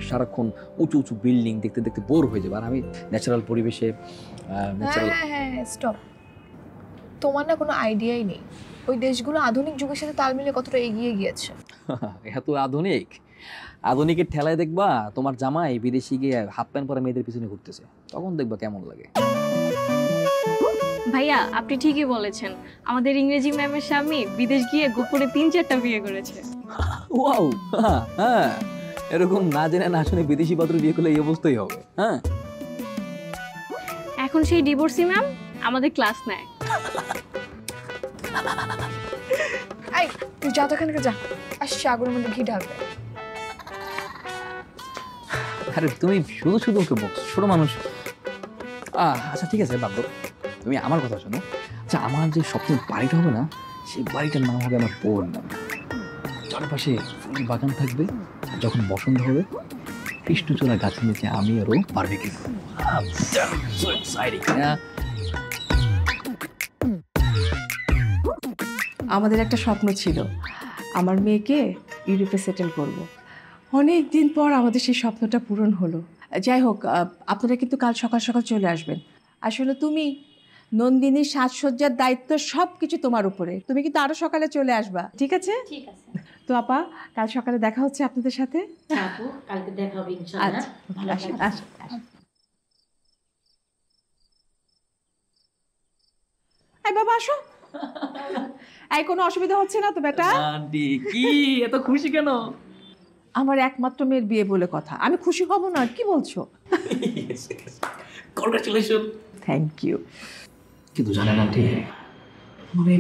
সারাক্ষণ উঁচু উঁচু বিল্ডিং দেখতে দেখতে বোর হয়ে যাবে, আর আমি ন্যাচারাল পরিবেশে। হ্যাঁ, স্টপ। তোমার না কোনো আইডিয়াই নেই ওই দেশগুলো আধুনিক যুগের সাথে তাল মিলিয়ে কতটা এগিয়ে গিয়েছে। এত আধুনিক, আধুনিকের ঠেলায় দেখবা তোমার জামাই বিদেশি গিয়ে হাফ প্যান্ট পরে মেয়েদের পিছনে ঘুরতেছে, তখন দেখবা কেমন লাগে। ভাইয়া, আপনি ঠিকই বলেছেন, আমাদের ইংরেজি ম্যামের স্বামী বিদেশ গিয়ে গোপনে 3-4টা বিয়ে করেছে। ওয়াও, হ্যাঁ, এরকম না জেনে না শুনে বিদেশি পাত্র বিয়ে করলে এই অবস্থাই হবে। হ্যাঁ, এখন সেই ডিভোর্সি ম্যাম আমাদের ক্লাস নেয়। এই তুই যা তো এখান থেকে যা, আসছি আগুনের মধ্যে ঘি ঢালবে। আরে তুমি শুধু শুধু ওকে বলছো, ছোট মানুষ। আচ্ছা ঠিক আছে, বাদ দাও, তুমি আমার কথা শোনো। আচ্ছা, আমার যে স্বপ্নের বাড়িটা হবে না, সেই বাড়িটার নাম হবে আমার বউর নাম। চারপাশে ফুলের বাগান থাকবে, আর যখন বসন্ত হবে কৃষ্ণচূড়া গাছের নিচে আমি আরও বারবিকিউ করবো। আমাদের একটা স্বপ্ন ছিল, আমার মেয়েকে ইউরোপে সেটেল করব। অনেক দিন পর আমাদের সেই স্বপ্নটা পূরণ হলো। যাই হোক, আপনারা কিন্তু কাল সকাল সকাল চলে আসবেন। আসলে তুমি নন্দিনীর সাজসজ্জার দায়িত্ব সবকিছু তোমার উপরে। তুমি কিন্তু আরো সকালে চলে আসবা, ঠিক আছে? ঠিক আছে তো আপা, কাল সকালে দেখা হচ্ছে আপনাদের সাথে। আপু কালকে দেখা হবে ইনশাআল্লাহ। আচ্ছা, ভালো আসো, থাকবেন। আসো, আসো। এই বাবা আসো। এই কোনো অসুবিধা হচ্ছে না তো বেটা? আন্টি কি এত খুশি কেন? আমার একমাত্র মেয়ের বিয়ে বলে কথা, আমি খুশি হব না? কি বলছো? কংগ্রাচুলেশন। Thank you. কিন্তু জানেন আন্টি, মানে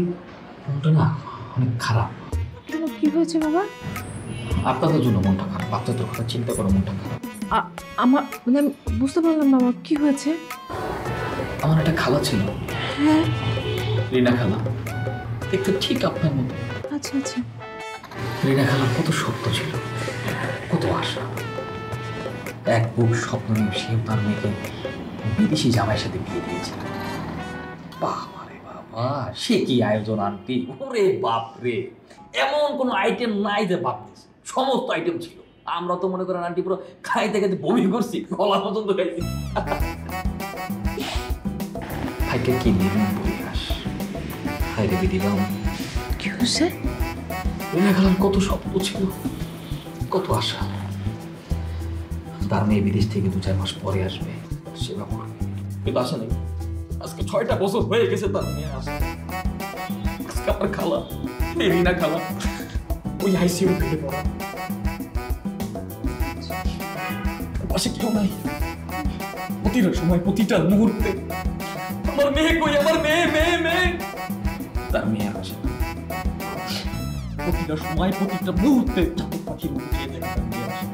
মনটা না অনেক খারাপ। কেন, কি হয়েছে বাবা? আপনাদের জন্য মনটা খারাপ, আপনাদের কথা চিন্তা করে মনটা খারাপ। আমার মানে আমি বুঝতে পারলাম না বাবা, কি হয়েছে? আমার একটা খালা ছিল, হ্যাঁ। রিনা খালা, দেখতে ঠিক আপনার মতো। আচ্ছা আচ্ছা। রিনা খালার কত স্বপ্ন ছিল, কত আশা। এক বুক স্বপ্ন নিয়ে সে তার মেয়েকে বিদেশি জামাইয়ের সাথে বিয়ে দিয়েছিল। বাবা রে বাবা, সে কি আয়োজন আন্টি! ওরে বাপ রে, এমন কোনো আইটেম নাই যে বাপ দিয়েছে, সমস্ত আইটেম ছিল। আমরা তো মনে করেন আন্টি পুরো খাইতে খাইতে বমি করছি, গলা পর্যন্ত খাইছি। ভাইকে কি নিবেন বলে আস, হাই রেবি দিলাম। কি হয়েছে? রিনা খালার কত স্বপ্ন ছিল, কত আশা। তার মেয়ে বিদেশ থেকে 2-4 মাস পরে আসবে, সেবা করবে, কিন্তু আসা নেই। আজকে 6টা বছর হয়ে গেছে তার মেয়ে আসে। আজকে আমার খালা, এই রিনা খালা, ওই আইসিইউ থেকে পড়া, পাশে কেউ নাই। প্রতিটা সময়, প্রতিটা মুহূর্তে আমার মেয়ে কই, আমার মেয়ে মেয়ে মেয়ে। তার মেয়ে আসে না। প্রতিটা সময়, প্রতিটা মুহূর্তে চাতক পাখির মতো চেয়ে থাকে তার মেয়ে আসে।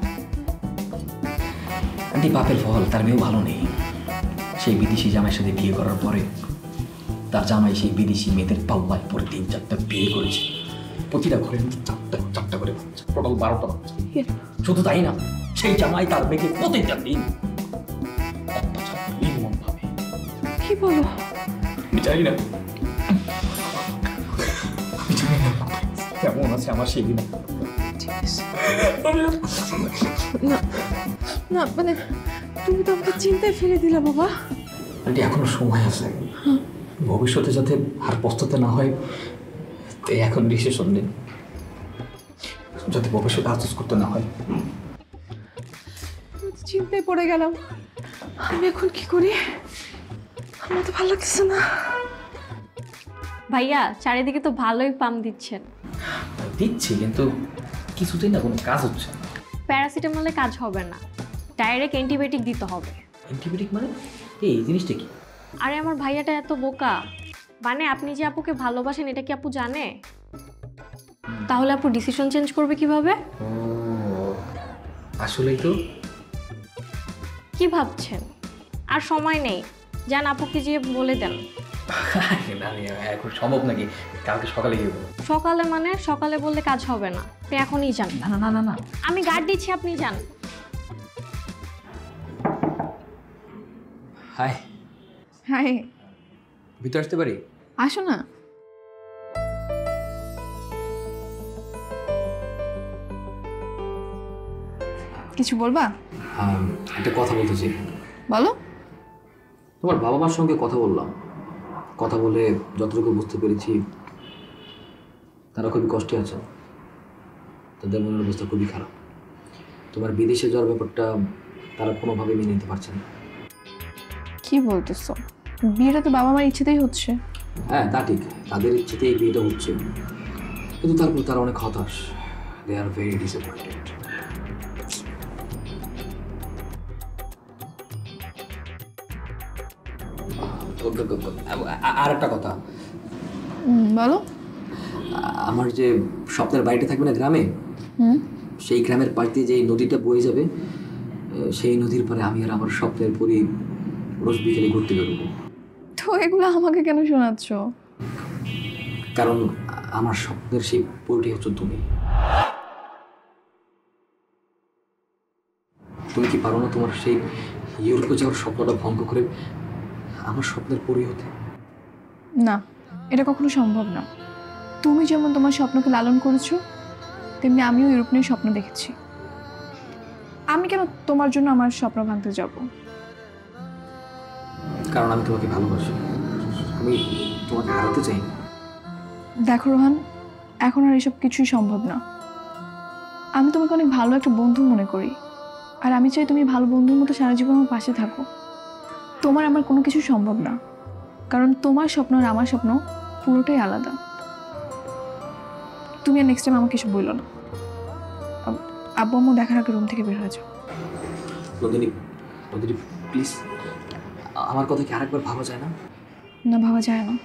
আন্টি বাপের ফল, তার মেয়েও ভালো নেই। সেই বিদেশি জামাইয়ের সাথে বিয়ে করার পরে তার জামাই সেই বিদেশি মেয়েদের পাল্লায় পরে 3-4টা বিয়ে করেছে। প্রতিটা ঘরের মধ্যে 4টা করে বাচ্চা, টোটাল 12টা বাচ্চা। শুধু তাই না, সেই জামাই তার মেয়েকে প্রতিটা দিন অত্যাচার নির্মম ভাবে। কি বলো? আমি জানি না, আমি জানি না কেমন আছে আমার সেই দিন। না না, মানে তুমি তো আমাকে চিন্তায় ফেলে দিলা বাবা। আন্টি এখনো সময় আছে, ভবিষ্যতে যাতে আর পস্তাতে না হয়, তাই এখন ডিসিশন নিন, যাতে ভবিষ্যতে আফসোস করতে না হয়। চিন্তায় পড়ে গেলাম, আমি এখন কি করি? আমার তো ভালো লাগতেছে না। ভাইয়া, চারিদিকে তো ভালোই পাম দিচ্ছেন। দিচ্ছি, কিন্তু কিছুতেই না কোনো কাজ হচ্ছে না। প্যারাসিটামলে কাজ হবে না, ডাইরেক্ট অ্যান্টিবায়োটিক দিতে হবে। অ্যান্টিবায়োটিক মানে এই জিনিসটা কি? আরে আমার ভাইয়াটা এত বোকা, মানে আপনি যে আপুকে ভালোবাসেন এটা কি আপু জানে? তাহলে আপু ডিসিশন চেঞ্জ করবে কিভাবে? আসলেই তো। কি ভাবছেন? আর সময় নেই, যান আপুকে যে বলে দেন। না, এখন সম্ভব নাকি? কালকে সকালে গিয়ে বলবো। সকালে মানে সকালে বললে কাজ হবে না, আপনি এখনই যান। না না না না, আমি গার্ড দিচ্ছি, আপনি যান। হাই, হাই, ভিতরে আসতে পারি? আসো না। কিছু বলবা? একটা কথা বলতে চাই। বলো। তোমার বাবা মার সঙ্গে কথা বললাম, কথা বলে যতটুকু বুঝতে পেরেছি তারা খুবই কষ্টে আছে, তাদের মনের অবস্থা খুবই খারাপ। তোমার বিদেশে যাওয়ার ব্যাপারটা তারা কোনোভাবে মেনে নিতে পারছে না। কি বলতেছো? বিয়েটা তো বাবা মার ইচ্ছেতেই হচ্ছে। হ্যাঁ তা ঠিক, তাদের ইচ্ছেতেই বিয়েটা হচ্ছে, কিন্তু তারপর তারা অনেক হতাশ। দে আর ভেরি ডিসঅ্যাপয়েন্টেড। আর একটা কথা। বলো। আমার যে স্বপ্নের বাড়িটা থাকবে না গ্রামে, সেই গ্রামের পাশ দিয়ে যে নদীটা বয়ে যাবে, সেই নদীর পরে আমি আর আমার স্বপ্নের পরি রোজ বিকেলে ঘুরতে বেরোবো। তো এগুলো আমাকে কেন শোনাচ্ছ? কারণ আমার স্বপ্নের সেই পরিটি হচ্ছে তুমি। তুমি কি পারো না তোমার সেই ইউরোপে যাওয়ার স্বপ্নটা ভঙ্গ করে আমার স্বপ্নের পরি হতে? না, এটা কখনো সম্ভব না। তুমি যেমন তোমার স্বপ্নকে লালন করেছো, তেমনি আমিও ইউরোপ নিয়ে স্বপ্ন দেখেছি। আমি কেন তোমার জন্য আমার স্বপ্ন ভাঙতে যাব? কারণ আমি তোমাকে ভালোবাসি, আমি তোমাকে হারাতে চাই না। দেখো রোহান, এখন আর এসব কিছুই সম্ভব না। আমি তোমাকে অনেক ভালো একটা বন্ধু মনে করি, আর আমি চাই তুমি ভালো বন্ধুর মতো সারা জীবন আমার পাশে থাকো। তোমার আমার কোনো কিছু সম্ভব না, কারণ তোমার স্বপ্ন আর আমার স্বপ্ন পুরোটাই আলাদা। তুমি আর নেক্সট টাইম আমাকে এসব বললো না। আব্বু আম্মু দেখার আগে রুম থেকে বের হয়ে যাও। নন্দিনী, নন্দিনী প্লিজ, আমার কথা কি আরেকবার ভাবা যায় না? না, ভাবা যায় না।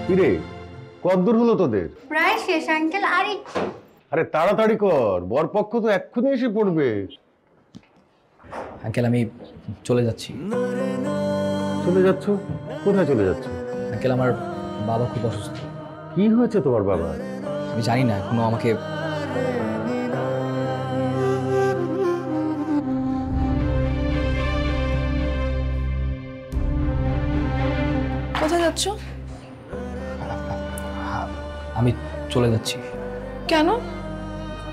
কিরে, কতদূর হলো তোদের? প্রায় শেষ আঙ্কেল। আরে তাড়াতাড়ি কর, বরপক্ষ তো এক্ষুনি এসে পড়বে। আঙ্কেল আমি চলে যাচ্ছি। চলে যাচ্ছ? কোথায় চলে যাচ্ছ? আঙ্কেল আমার বাবা খুব অসুস্থ। কি হয়েছে তোমার বাবা? আমি জানি না, এখনো আমাকে কোথায় যাচ্ছ? আমি চলে যাচ্ছি। কেন?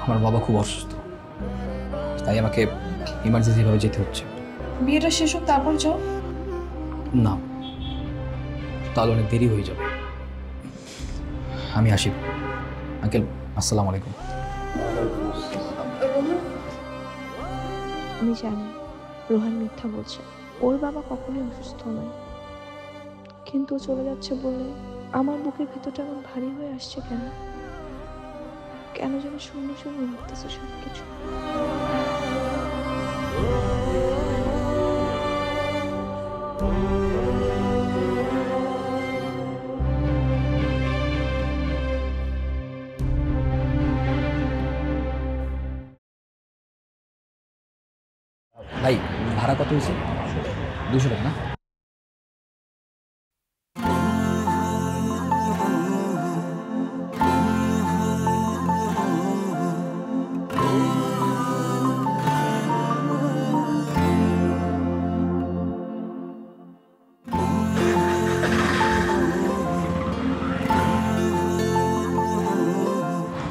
আমার বাবা খুব অসুস্থ, তাই আমাকে ইমার্জেন্সি ভাবে যেতে হচ্ছে। বিয়েটা শেষ হোক তারপর যাও। না, তাহলে অনেক দেরি হয়ে যাবে। আমি আসি। আঙ্কেল আসসালামু আলাইকুম। আমি জানি রোহান মিথ্যা বলছে, ওর বাবা কখনোই অসুস্থ নয়, কিন্তু চলে যাচ্ছে বলে আমার বুকের ভিতরটা এমন ভারী হয়ে আসছে। কেন কেন যেন শূন্য শূন্য লাগতেছে সবকিছু। ভাই ভাড়া কত হয়েছে? 200 টাকা না?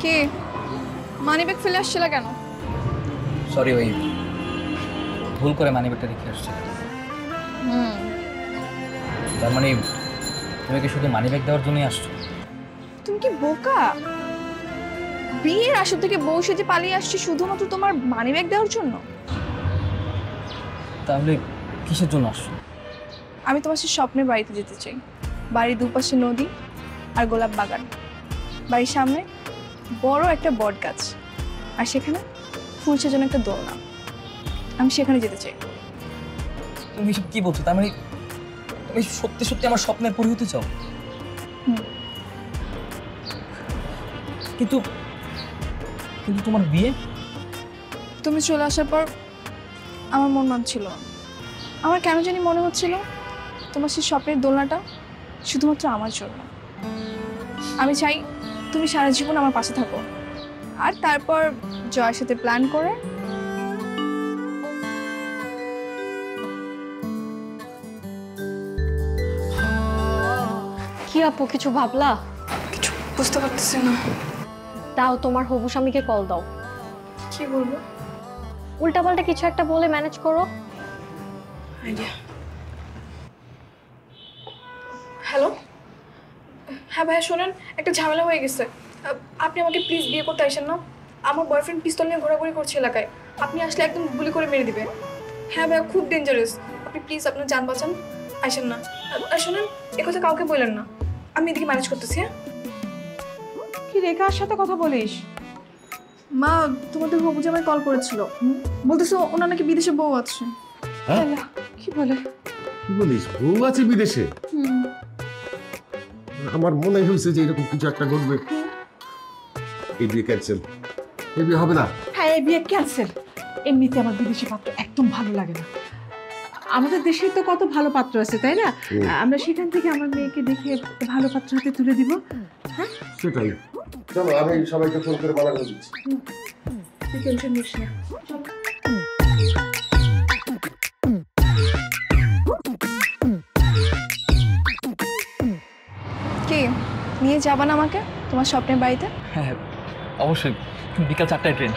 কে মানিব্যাগ ফেলে আসছিল কেন? সরি, ওই ভুল করে মানিব্যাগটা রেখে আসছে। তার মানে তুমি কি শুধু মানিব্যাগ দেওয়ার জন্যই আসছো? তুমি কি বোকা? বিয়ের আসর থেকে বউ সেজে পালিয়ে আসছি শুধুমাত্র তোমার মানিব্যাগ দেওয়ার জন্য? তাহলে কিসের জন্য আসছো? আমি তোমার সেই স্বপ্নের বাড়িতে যেতে চাই। বাড়ির দুপাশে নদী আর গোলাপ বাগান, বাড়ির সামনে বড় একটা বট গাছ, আর সেখানে ফুল সাজানো একটা দোলনা। আমি সেখানে যেতে চাই। তুমি এসব কি বলছো? তার মানে তুমি সত্যি সত্যি আমার স্বপ্নের পরি হতে চাও? কিন্তু কিন্তু তোমার বিয়ে? তুমি চলে আসার পর আমার মন মানছিল না। আমার কেন জানি মনে হচ্ছিল তোমার সেই স্বপ্নের দোলনাটা শুধুমাত্র আমার জন্য। আমি চাই তুমি সারা জীবন আমার পাশে থাকো। আর তারপর জয়ের সাথে প্ল্যান করে কি আপু, কিছু ভাবলা? কিছু বুঝতে পারতেছি না। দাও তোমার হবু স্বামীকে কল দাও। কি বলবো? উল্টাপাল্টা কিছু একটা বলে ম্যানেজ করো। আইডিয়া। হ্যালো, হ্যাঁ ভাইয়া শোনেন, একটা ঝামেলা হয়ে গেছে। আপনি আমাকে প্লিজ বিয়ে করতে আসেন না। আমার বয়ফ্রেন্ড পিস্তল নিয়ে ঘোরাঘুরি করছে এলাকায়। আপনি আসলে একদম গুলি করে মেরে দিবে। হ্যাঁ ভাইয়া, খুব ডেঞ্জারাস। আপনি প্লিজ আপনার জান বাঁচান, আসেন না। আর শোনেন, একথা কাউকে বললেন না। আমি এদিকে ম্যানেজ করতেছি। হ্যাঁ, কি রেখার সাথে কথা বলিস? মা তোমাদের হবু জামাই কল করেছিল, বলতেছো ওনার নাকি বিদেশে বউ আছে। হ্যাঁ? কি বলে? কি বলিস, বউ আছে বিদেশে? আমার মনে হয়েছে যে এরকম কিছু একটা ঘটবে। এই বিয়ে ক্যান্সেল, এই বিয়ে হবে না। হ্যাঁ, এই বিয়ে ক্যান্সেল। এমনিতে আমার বিদেশি পাত্র একদম ভালো লাগে না। আমাদের দেশে তো কত ভালো পাত্র আছে, তাই না? আমরা সেখান থেকে আমার মেয়েকে দেখে ভালো পাত্র হাতে তুলে দিব। হ্যাঁ, সেটাই। চলো, আমি সবাইকে ফোন করে মানা করে দিচ্ছি। তুই টেনশন নিস না। কি নিয়ে যাবা না আমাকে তোমার স্বপ্নের বাড়িতে? হ্যাঁ অবশ্যই, বিকাল 4টায় ট্রেন।